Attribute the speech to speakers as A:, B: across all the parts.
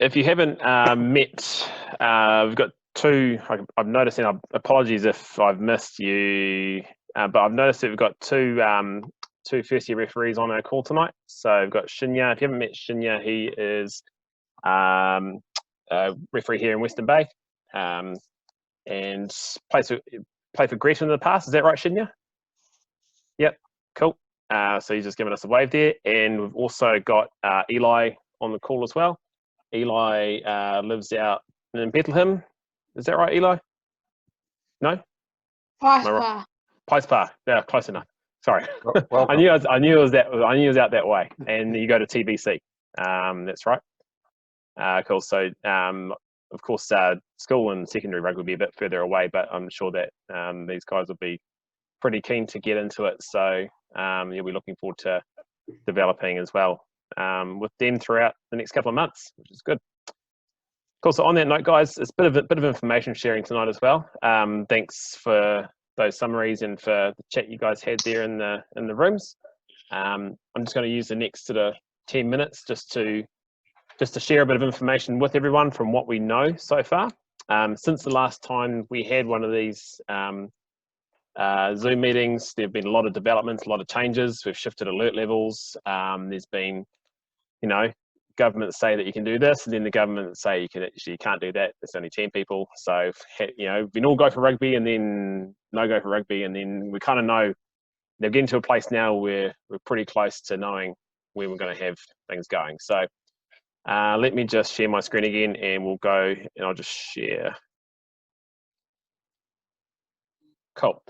A: if you haven't met, we've got two. I'm noticing. Apologies if I've missed you, but I've noticed that we've got two first-year referees on our call tonight. So we've got Shinya. If you haven't met Shinya, he is a referee here in Western Bay, and played for Greta in the past. Is that right, Shinya? Yep. Cool. So he's just given us a wave there, and we've also got Eli on the call as well. Eli lives out in Bethlehem. Is that right, Eli? No? Pice Yeah, close enough. Sorry. I knew it was out that way. And you go to TBC. That's right. Cool. So of course school and secondary rugby will be a bit further away, but I'm sure that these guys will be pretty keen to get into it. So you'll be looking forward to developing as well with them throughout the next couple of months, which is good. Cool. So on that note, guys, it's a bit of information sharing tonight as well. Thanks for those summaries and for the chat you guys had there in the rooms. I'm just going to use the next sort of 10 minutes just to share a bit of information with everyone from what we know so far. Since the last time we had one of these Zoom meetings, there have been a lot of developments, a lot of changes. We've shifted alert levels. There's been, governments say that you can do this, and then the government say you can't do that. It's only 10 people. So, we can all go for rugby and then no go for rugby. And then we kind of know they're getting to a place now where we're pretty close to knowing where we're going to have things going. So let me just share my screen again and we'll go and I'll just share. Cool.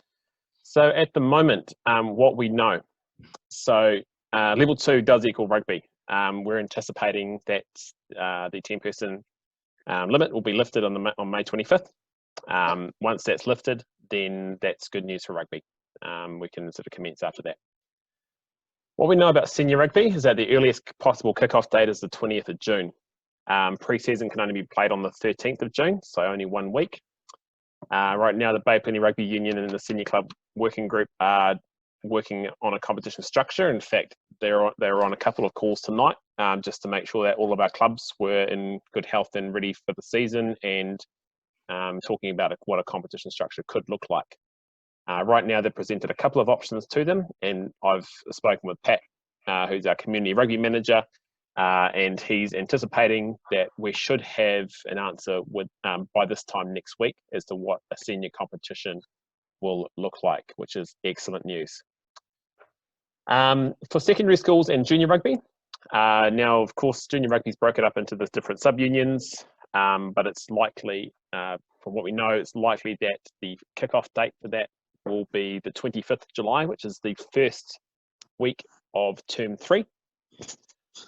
A: So at the moment, what we know, so level 2 does equal rugby. We're anticipating that the 10-person limit will be lifted on May 25th. Once that's lifted, then that's good news for rugby. We can sort of commence after that. What we know about senior rugby is that the earliest possible kickoff date is the 20th of June. Pre-season can only be played on the 13th of June, so only 1 week. Right now, the Bay Plenty Rugby Union and the Senior Club Working Group are working on a competition structure. In fact, they're on a couple of calls tonight just to make sure that all of our clubs were in good health and ready for the season, and talking about what a competition structure could look like. Right now, they've presented a couple of options to them, and I've spoken with Pat, who's our community rugby manager, and he's anticipating that we should have an answer by this time next week as to what a senior competition will look like, which is excellent news. For secondary schools and junior rugby, now of course junior rugby is broken up into the different sub-unions, but it's likely, from what we know, it's likely that the kickoff date for that will be the 25th of July, which is the first week of term 3.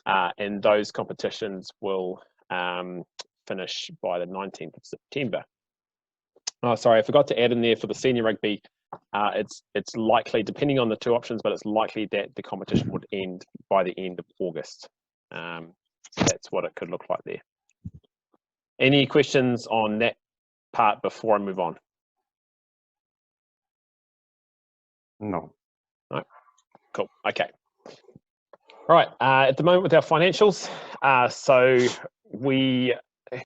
A: And those competitions will finish by the 19th of September. Oh, sorry, I forgot to add in there for the senior rugby. It's likely, depending on the two options, but it's likely that the competition would end by the end of August. That's what it could look like there. Any questions on that part before I move on?
B: No.
A: No. Cool. Okay. All right. At the moment with our financials, so we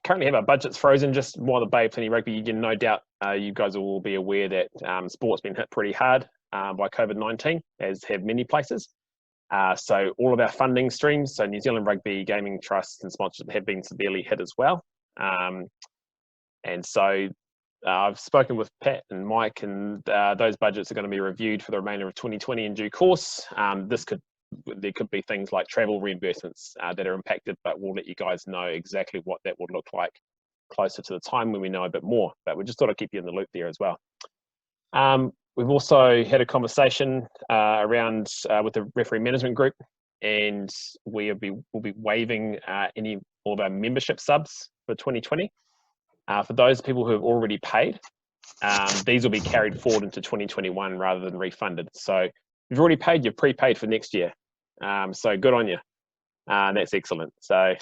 A: currently have our budgets frozen just while the Bay Plenty Rugby Union. No doubt you guys will all be aware that sport's been hit pretty hard by COVID-19, as have many places. So all of our funding streams, so New Zealand Rugby, Gaming Trust and sponsorship, have been severely hit as well. And so I've spoken with Pat and Mike, and those budgets are going to be reviewed for the remainder of 2020 in due course. There could be things like travel reimbursements that are impacted, but we'll let you guys know exactly what that would look like closer to the time when we know a bit more. But we just thought I'd keep you in the loop there as well. We've also had a conversation around with the referee management group, and we'll be waiving all of our membership subs for 2020. For those people who have already paid, these will be carried forward into 2021 rather than refunded. So if you've already paid, you've prepaid for next year. So good on you. That's excellent. So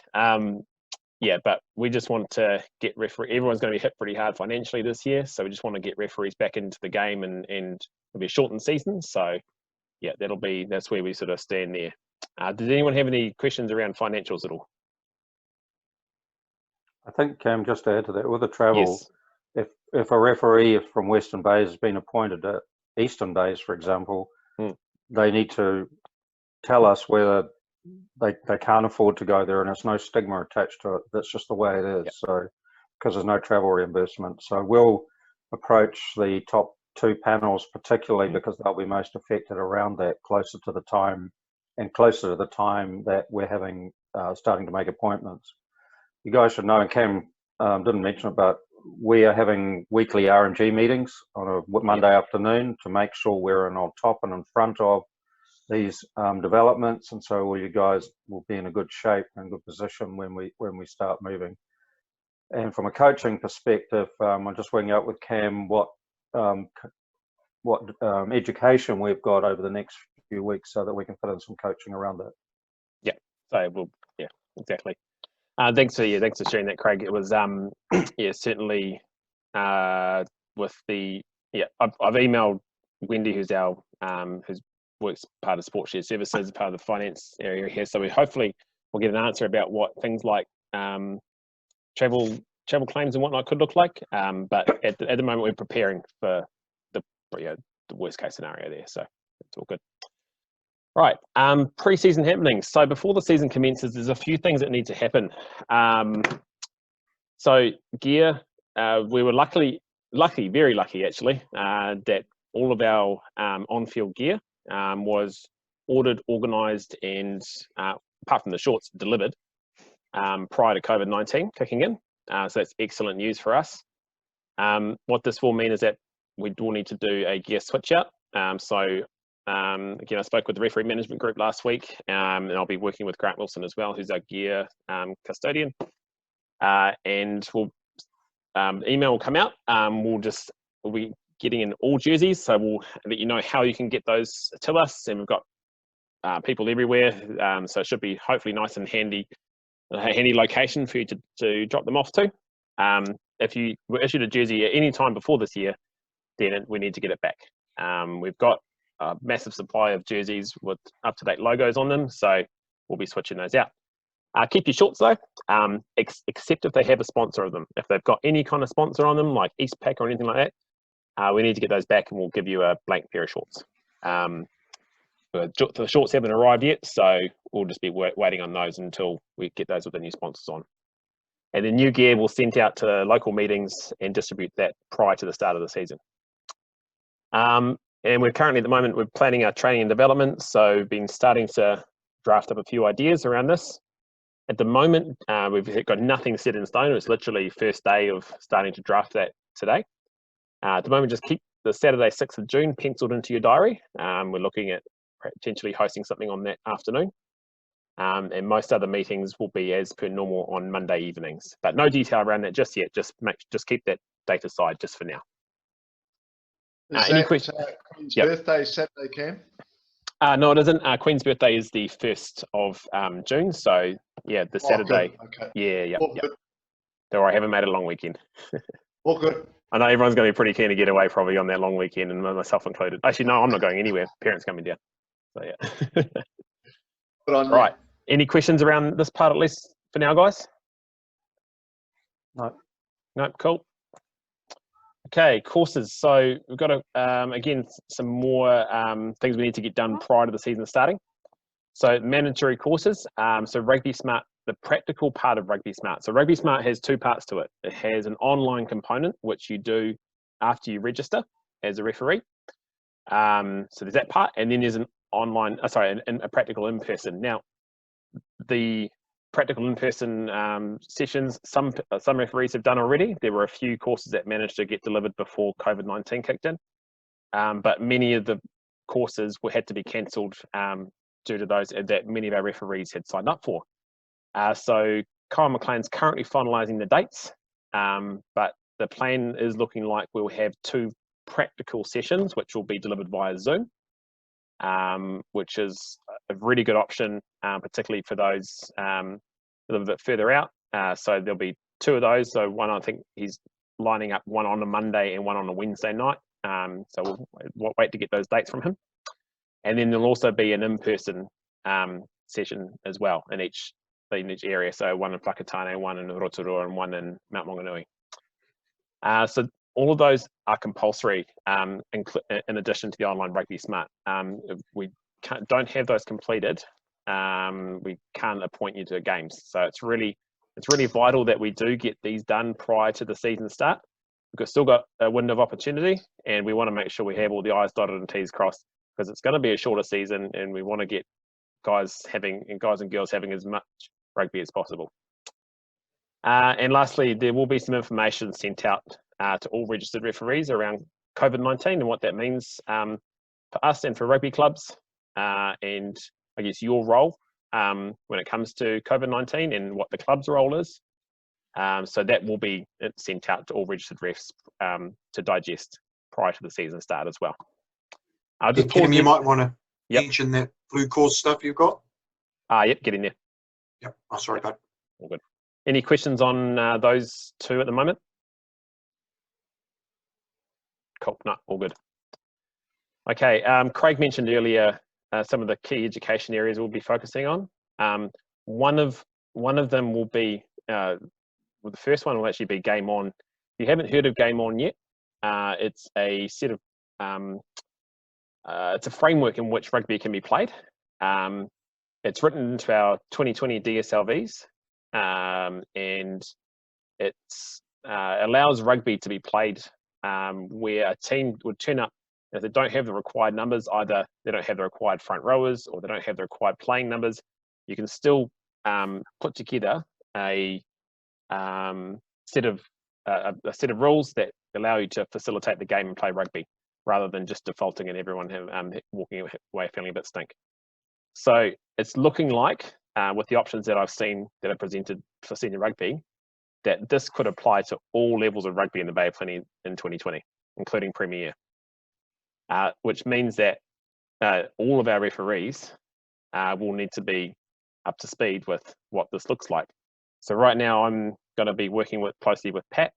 A: yeah, but we just want to get everyone's going to be hit pretty hard financially this year. So we just want to get referees back into the game, and it'll be a shortened season. So yeah, that's where we sort of stand there. Does anyone have any questions around financials at all?
B: I think, just to add to that, with the travel,
A: Yes.
B: if a referee from Western Bays has been appointed at Eastern Bays, for example, they need to tell us whether they can't afford to go there, and there's no stigma attached to it. That's just the way it is.
A: Yep.
B: So, because there's no travel reimbursement, so we'll approach the top 2 panels, particularly because they'll be most affected around that, closer to the time that we're having starting to make appointments. You guys should know, and Cam didn't mention it, but we are having weekly RMG meetings on a Monday afternoon to make sure we're on top and in front of these developments, and so all you guys will be in a good shape and good position when we start moving. And from a coaching perspective, I'm just working out with Cam what education we've got over the next few weeks so that we can fit in some coaching around that.
A: Yeah. So we'll. Yeah. Exactly. Thanks for sharing that, Craig. It was certainly with the I've emailed Wendy, who's our who's works part of Sports Shared Services, part of the finance area here. So we hopefully will get an answer about what things like travel claims and whatnot could look like. But at the moment we're preparing for the worst case scenario there. So it's all good. Right, pre-season happenings. So before the season commences, there's a few things that need to happen. So gear, we were very lucky actually, that all of our on-field gear was ordered, organised, and apart from the shorts, delivered prior to COVID-19 kicking in. So that's excellent news for us. What this will mean is that we will need to do a gear switch out. Again, I spoke with the referee management group last week, and I'll be working with Grant Wilson as well, who's our gear custodian. And email will come out. We'll be getting in all jerseys, so we'll let you know how you can get those to us. And we've got people everywhere, so it should be hopefully nice and handy location for you to drop them off to. If you were issued a jersey at any time before this year, then we need to get it back. We've got a massive supply of jerseys with up-to-date logos on them, so we'll be switching those out. Keep your shorts though, except if they have a sponsor of them. If they've got any kind of sponsor on them, like Eastpak or anything like that, we need to get those back, and we'll give you a blank pair of shorts. The shorts haven't arrived yet, so we'll just be waiting on those until we get those with the new sponsors on. And the new gear we'll send out to local meetings and distribute that prior to the start of the season. And we're currently, at the moment, we're planning our training and development, so we've been starting to draft up a few ideas around this. At the moment, we've got nothing set in stone. It's literally first day of starting to draft that today. At the moment, just keep the Saturday 6th of June penciled into your diary. We're looking at potentially hosting something on that afternoon. And most other meetings will be as per normal on Monday evenings. But no detail around that just yet. Just keep that date aside just for now. Any questions?
C: Queen's birthday Saturday, Cam?
A: No, it isn't. Queen's birthday is the 1st of June. So yeah, the Saturday.
C: Okay.
A: Yeah. Don't worry, I haven't made it a long weekend.
C: All good.
A: I know everyone's going to be pretty keen to get away probably on that long weekend, and myself included. Actually, no, I'm not going anywhere. Parents coming down. So yeah. Right. Any questions around this part at least for now, guys?
B: No.
A: Nope. Cool. Okay, courses. So we've got again some more things we need to get done prior to the season starting. So mandatory courses. So Rugby Smart, the practical part of Rugby Smart. So Rugby Smart has 2 parts to it. It has an online component which you do after you register as a referee. So there's that part, and then there's an online, a practical in person. Now, the practical in-person sessions, some referees have done already. There were a few courses that managed to get delivered before COVID-19 kicked in, but many of the courses had to be cancelled due to those that many of our referees had signed up for. So Kyle McLean's currently finalising the dates, but the plan is looking like we'll have 2 practical sessions which will be delivered via Zoom, which is a really good option, particularly for those a little bit further out. So there'll be 2 of those. So one, I think he's lining up one on a Monday and one on a Wednesday night. So we'll wait to get those dates from him. And then there'll also be an in-person session as well in each in each area. So one in Whakatane, one in Rotorua, and one in Mount Maunganui. So all of those are compulsory in addition to the online Rugby Smart. If we don't have those completed, we can't appoint you to games. So it's really vital that we do get these done prior to the season start. We've still got a window of opportunity, and we want to make sure we have all the I's dotted and T's crossed, because it's going to be a shorter season, and we want to get guys and girls having as much rugby as possible. And lastly, there will be some information sent out to all registered referees around COVID-19 and what that means for us and for rugby clubs, and I guess your role when it comes to COVID-19 and what the club's role is. So that will be sent out to all registered refs to digest prior to the season start as well. I'll just
D: Kim, you might want to mention that blue course stuff you've got.
A: Yep, get in there.
D: Yep. Oh, sorry, bud.
A: All good. Any questions on those two at the moment? Cool. No, all good. Okay. Craig mentioned earlier some of the key education areas we'll be focusing on. One of them will be well, the first one will actually be Game On. If you haven't heard of Game On yet, it's a set of it's a framework in which rugby can be played. It's written into our 2020 DSLVs, and it allows rugby to be played where a team would turn up if they don't have the required numbers. Either they don't have the required front rowers, or they don't have the required playing numbers. You can still put together a set of rules that allow you to facilitate the game and play rugby, rather than just defaulting and everyone walking away feeling a bit stink. So it's looking like, with the options that I've seen that are presented for senior rugby, that this could apply to all levels of rugby in the Bay of Plenty in 2020, including Premier, which means that all of our referees will need to be up to speed with what this looks like. So right now I'm going to be working closely with Pat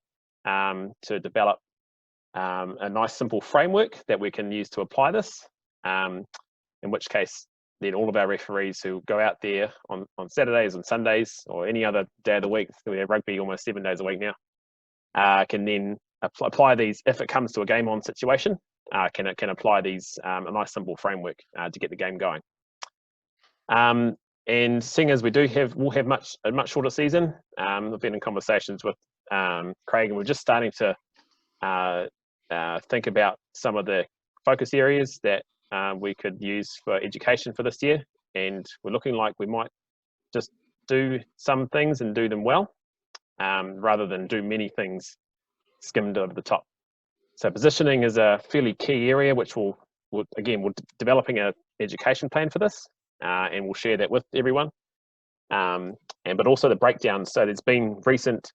A: to develop a nice simple framework that we can use to apply this, in which case then all of our referees who go out there on Saturdays and Sundays or any other day of the week, we have rugby almost 7 days a week now, can then apply these if it comes to a game on situation, can apply these a nice simple framework to get the game going. And seeing as we'll have a much shorter season, I've been in conversations with Craig, and we're just starting to think about some of the focus areas that we could use for education for this year, and we're looking like we might just do some things and do them well, rather than do many things skimmed over the top. So positioning is a fairly key area, which we're developing an education plan for this, and we'll share that with everyone. But also the breakdown. So there's been recent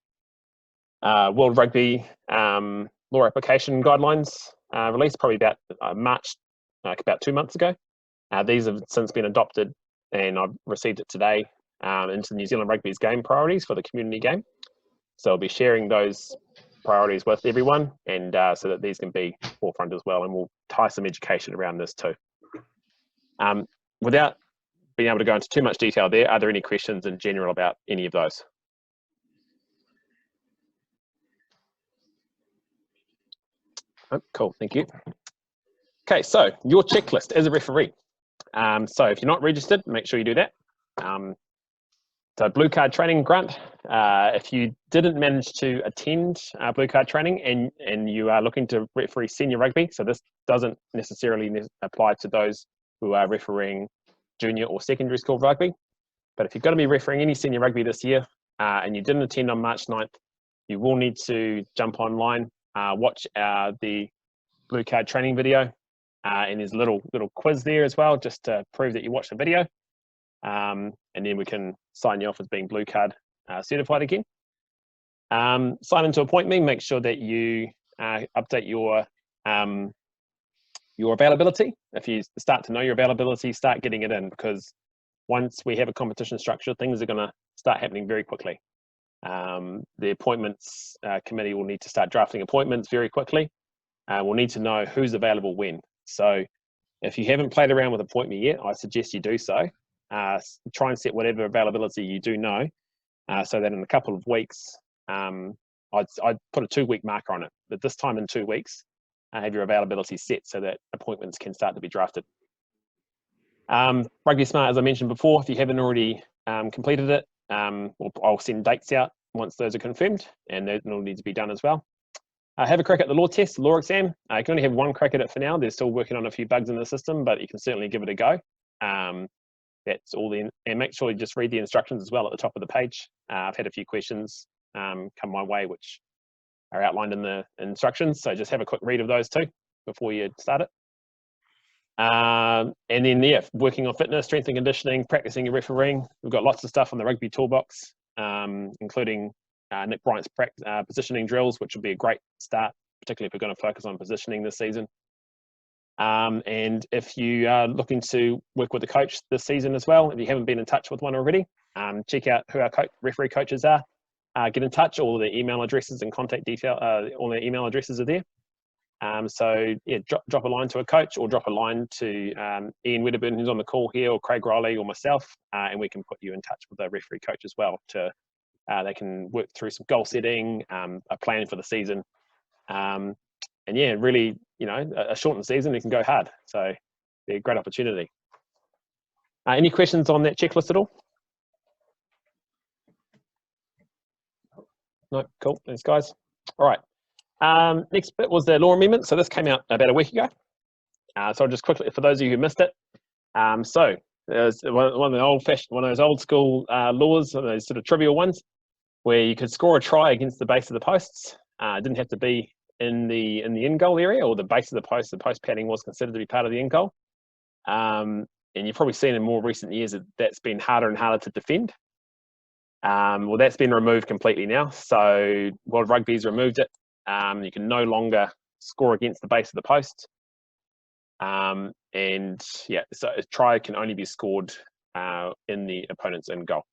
A: World Rugby law application guidelines released probably about March, about 2 months ago. These have since been adopted, and I've received it today into New Zealand Rugby's game priorities for the community game. So I'll be sharing those priorities with everyone, and so that these can be forefront as well, and we'll tie some education around this too. Without being able to go into too much detail there, are there any questions in general about any of those? Oh, cool, thank you. Okay, so your checklist as a referee. So if you're not registered, make sure you do that. So blue card training grant. If you didn't manage to attend blue card training and you are looking to referee senior rugby, so this doesn't necessarily apply to those who are refereeing junior or secondary school rugby, but if you're going to be refereeing any senior rugby this year and you didn't attend on March 9th, you will need to jump online, watch the blue card training video, and there's a little quiz there as well, just to prove that you watched the video, and then we can sign you off as being blue card certified again. Sign into Appoint Me. Make sure that you update your availability. If you start to know your availability, start getting it in, because once we have a competition structure, things are going to start happening very quickly. The appointments committee will need to start drafting appointments very quickly. We'll need to know who's available when. So if you haven't played around with Appoint Me yet, I suggest you do so, try and set whatever availability you do know, so that in a couple of weeks, I'd put a 2-week marker on it. But this time in 2 weeks, have your availability set so that appointments can start to be drafted. Rugby Smart, as I mentioned before, if you haven't already completed it, I'll send dates out once those are confirmed, and those will need to be done as well. Have a crack at the law test, the law exam. You can only have one crack at it for now. They're still working on a few bugs in the system, but you can certainly give it a go. That's all and make sure you just read the instructions as well at the top of the page. I've had a few questions come my way, which are outlined in the instructions. So just have a quick read of those too before you start it. And then, yeah, working on fitness, strength and conditioning, practicing your refereeing. We've got lots of stuff on the rugby toolbox, including Nick Bryant's positioning drills, which will be a great start, particularly if we're going to focus on positioning this season. And if you are looking to work with a coach this season as well, if you haven't been in touch with one already, check out who our referee coaches are. Get in touch. All the email addresses and contact detail, all their email addresses are there. So yeah, drop a line to a coach, or drop a line to Ian Wedderburn, who's on the call here, or Craig Riley, or myself, and we can put you in touch with a referee coach as well. They can work through some goal setting, a plan for the season, and yeah, really, you know, a shortened season, you can go hard. So be a great opportunity. Any questions on that checklist at all? No, cool. Thanks, guys. All right. Next bit was the law amendment. So this came out about a week ago. So I'll just quickly, for those of you who missed it. So there's one of those old school laws, one of those sort of trivial ones, where you could score a try against the base of the posts. It didn't have to be in the end goal area or the base of the post. The post padding was considered to be part of the end goal. And you've probably seen in more recent years that that's been harder and harder to defend. Well, that's been removed completely now. So World Rugby's removed it. You can no longer score against the base of the post. And yeah, so a try can only be scored in the opponent's end goal.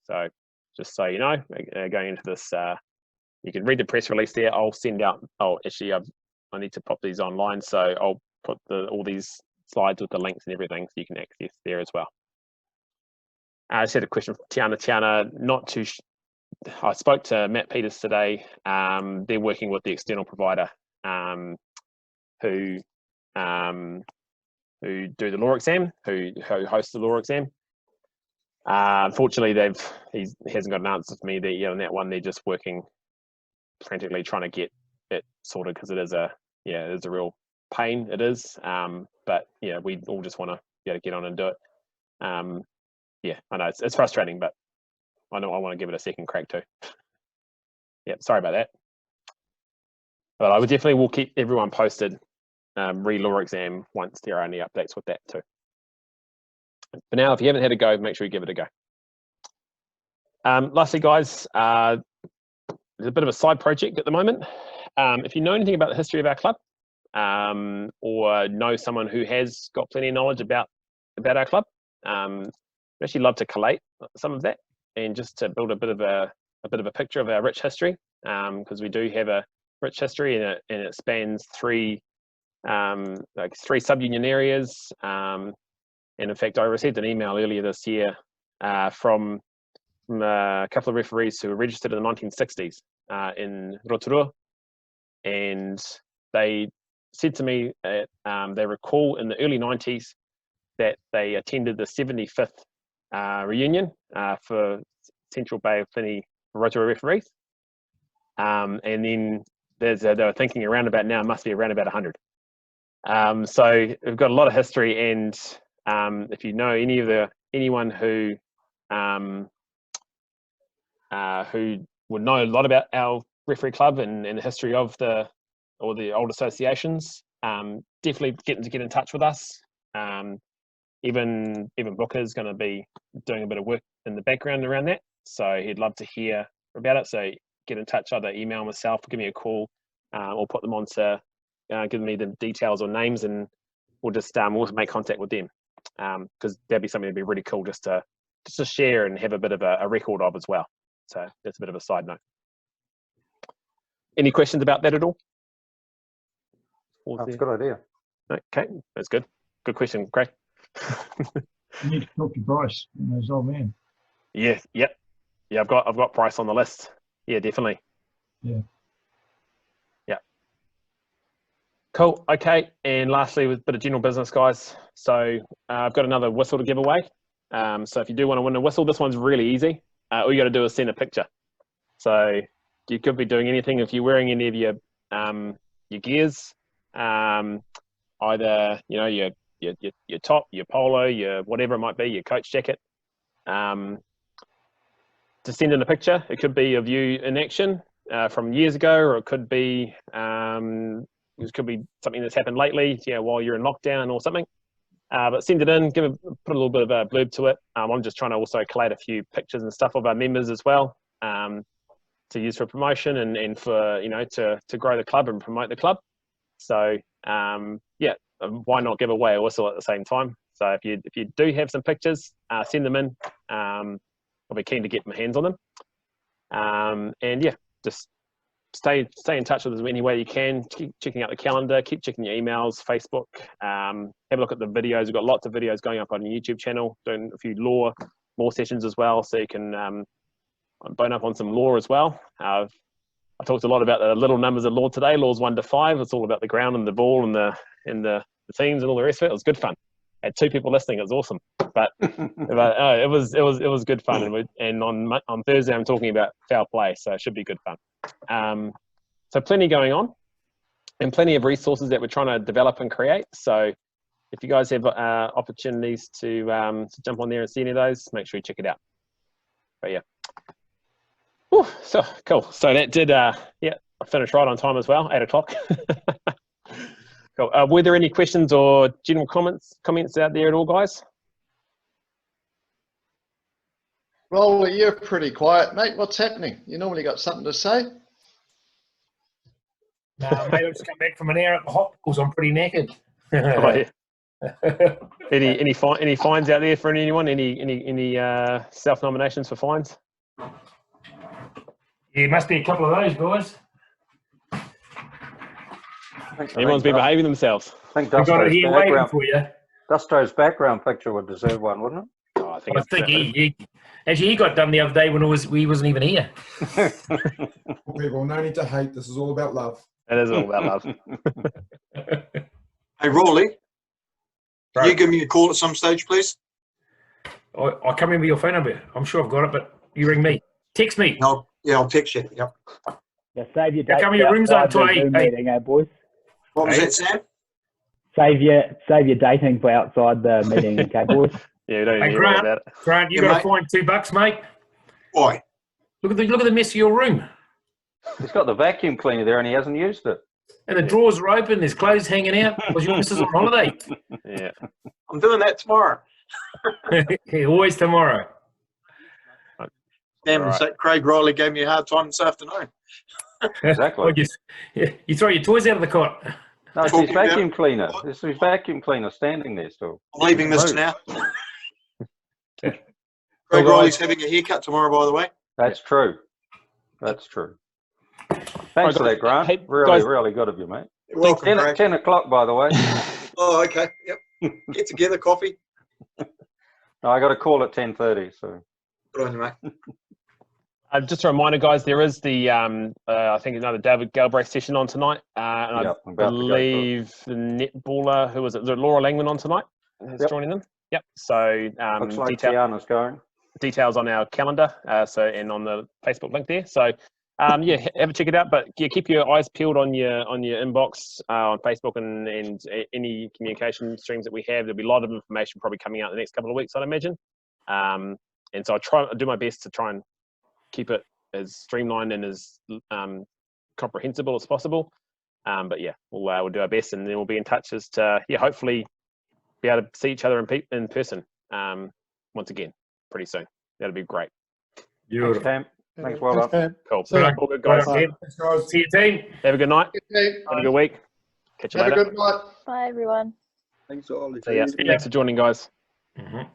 A: So just so you know, going into this, you can read the press release there. I'll send out, actually, I need to pop these online. So I'll put all these slides with the links and everything so you can access there as well. I just had a question from Tiana. Not too I spoke to Matt Peters today. They're working with the external provider who do the law exam, who host the law exam. Unfortunately, he hasn't got an answer for me there on that one. They're just working frantically trying to get it sorted because it is a real pain. It is, but yeah, we all just want to be able to get on and do it. Yeah, I know it's frustrating, but I know I want to give it a second crack too. Yeah, sorry about that. But I would definitely will keep everyone posted, re-law exam once there are any updates with that too. But now, if you haven't had a go, make sure you give it a go. Lastly, guys, there's a bit of a side project at the moment. If you know anything about the history of our club, or know someone who has got plenty of knowledge about our club, I'd actually love to collate some of that and just to build a bit of a picture of our rich history, because we do have a rich history and it spans three sub-union areas. And in fact, I received an email earlier this year from a couple of referees who were registered in the 1960s in Rotorua, and they said to me that they recall in the early 90s that they attended the 75th reunion for Central Bay of Plenty Rotorua referees, and then they were thinking around about now, it must be around about 100. So we've got a lot of history, and if you know anyone who would know a lot about our referee club and the history of the old associations, definitely get in touch with us. Even Booker's going to be doing a bit of work in the background around that, so he'd love to hear about it. So get in touch, either email myself, give me a call, or put them on to give me the details or names, and we'll just make contact with them, because that'd be something that'd be really cool just to share and have a bit of a record of as well. So that's a bit of a side note. Any questions about that at all?
B: That's a good idea.
A: Okay, that's good. Good question, Craig.
E: You need to talk to Bryce and those old man.
A: Yeah, yep. Yeah, I've got Bryce on the list. Yeah, definitely.
E: Yeah.
A: Yeah. Cool. Okay. And lastly, with a bit of general business, guys. So I've got another whistle to give away. So if you do want to win a whistle, this one's really easy. All you got to do is send a picture. So you could be doing anything if you're wearing any of your gears, either your top, your polo, your whatever it might be, your coach jacket. To send in a picture, it could be of you in action from years ago, or it could be something that's happened lately, while you're in lockdown or something. But send it in, put a little bit of a blurb to it. I'm just trying to also collate a few pictures and stuff of our members as well, to use for promotion and for to grow the club and promote the club. So why not give away a whistle at the same time? So if you do have some pictures, send them in. I'll be keen to get my hands on them. And yeah, just stay in touch with us any way you can. Keep checking out the calendar, keep checking your emails, Facebook. Have a look at the videos. We've got lots of videos going up on the YouTube channel, doing a few law sessions as well, so you can bone up on some law as well. I talked a lot about the little numbers of law today, laws 1 to 5. It's all about the ground and the ball and the teams and all the rest of it. It was good fun. I had 2 people listening. It was awesome, but it was good fun. And on Thursday I'm talking about foul play, so it should be good fun. So plenty going on, and plenty of resources that we're trying to develop and create. So if you guys have opportunities to jump on there and see any of those, make sure you check it out. But yeah. Whew, so cool. So that did, I finished right on time as well, 8 o'clock. Cool. Were there any questions or general comments out there at all, guys?
C: Rolly, you're pretty quiet, mate. What's happening? You normally got something to say.
F: No, mate, I've just come back from an hour at the hop because I'm pretty knackered.
A: Oh, yeah. Any fines out there for anyone? Any self-nominations for fines?
F: Yeah, must be a couple of those, boys.
A: Everyone's been behaving themselves.
B: I think
F: We've got it here waiting for you.
B: Dusto's background picture would deserve one, wouldn't it?
A: Oh, I
F: I think he got done the other day when we wasn't even here.
G: People, no need to hate. This is all about love.
A: It is all about love.
D: Hey, Rawley, can you give me a call at some stage, please?
F: I can't remember your phone number. I'm sure I've got it, but you ring me. Text me.
D: No, yeah, I'll text you. Yep.
H: Yeah, save your date.
F: Come your room's on
H: outside the
F: to
H: Zoom
F: eight.
H: meeting, boys.
D: What was that, Sam?
H: Save your dating for outside the meeting, okay, boys.
A: Yeah, we don't
F: Hey,
A: hear all about it.
F: Grant, you
D: Yeah,
F: got
D: mate.
F: to find $2, mate.
D: Why?
F: Look at the mess of your room.
B: He's got the vacuum cleaner there and he hasn't used it.
F: And the drawers are open. There's clothes hanging out because your missus on holiday.
A: Yeah.
D: I'm doing that tomorrow.
F: Yeah, always tomorrow.
D: Damn,
A: All right.
D: Craig Riley gave me a hard time this afternoon.
B: Exactly.
F: You throw your toys out of the cot.
B: No, it's
D: Talking
B: his
D: about-
B: vacuum cleaner. This is his vacuum cleaner standing there still.
D: I'm leaving this
B: Move.
D: now.
A: Well,
D: Craig
A: guys-
D: Riley's having a haircut tomorrow, by the way.
B: That's true. That's true. Thanks for that, Grant.
A: Hey,
B: really,
A: guys-
B: really good of you, mate.
D: You're welcome,
B: 10,
D: Craig.
B: 10 o'clock, by the way.
D: Oh, okay. Yep. Get together, coffee.
B: No, I got a call at 10:30, so.
D: Good on you, mate.
A: Just a reminder, guys, there is the, I think another David Galbraith session on tonight. And
B: Yep, I'm
A: I
B: about to go to it.
A: believe the netballer, who was it? Is it Laura Langman on tonight? Is
B: Yep.
A: joining them? Yep. So
B: Looks like Tiana's going.
A: details on our calendar, and on the Facebook link there. So have a check it out. But yeah, keep your eyes peeled on your inbox on Facebook and any communication streams that we have. There'll be a lot of information probably coming out in the next couple of weeks, I'd imagine. And so I do my best to try and keep it as streamlined and as comprehensible as possible. But yeah, we'll do our best, and then we'll be in touch as to hopefully be able to see each other in person once again pretty soon. That'll be great.
B: Thanks, Pam. Thanks, well done.
A: Cool.
F: Good on-
A: All good, guys.
F: good on, Ken.
G: Thanks, guys.
F: See you, team.
A: Have a good night.
C: Okay.
A: Have a good week. Catch you
C: Have a
A: later.
C: good night.
I: Bye, everyone.
J: Thanks, Ollie.
A: See ya. Thanks for joining, guys.
F: Mhm.